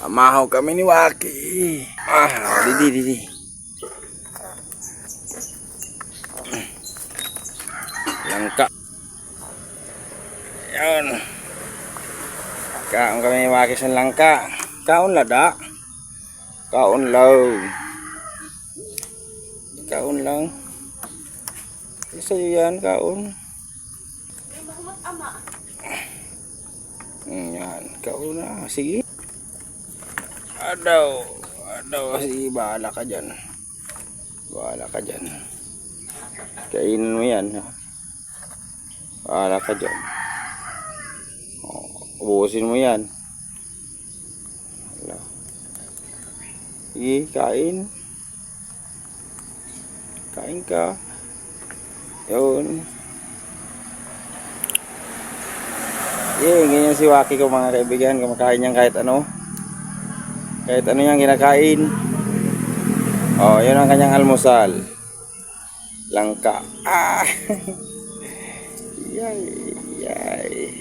Amahaw kami ni Waki. Didi. Langka. Yan. Kaon kami ni Waki sa langka. Kaon lada. Kaon law. Kaon lang. Isa yan, kaon. Yan, kaon na. Sige. Adaw. Sige, bahala ka dyan. Kainin mo yan. Ha? Bahala ka dyan. Ubusin mo yan. Sige, kain. Kain ka. Yun. Ganyan si Waki ko mga kaibigan. Kumakain niyan kahit ano. Kahit ano niyang kinakain. Yun ang kanyang almusal. Langka. Yay.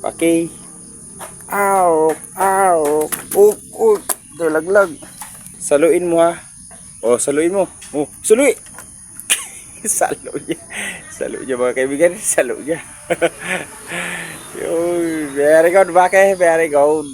Paki. Uk. Laglag. Saluin mo ha. Saluin mo. Salui. Salu niya mga kaibigan. Salu niya. Very good, Baki. Very good.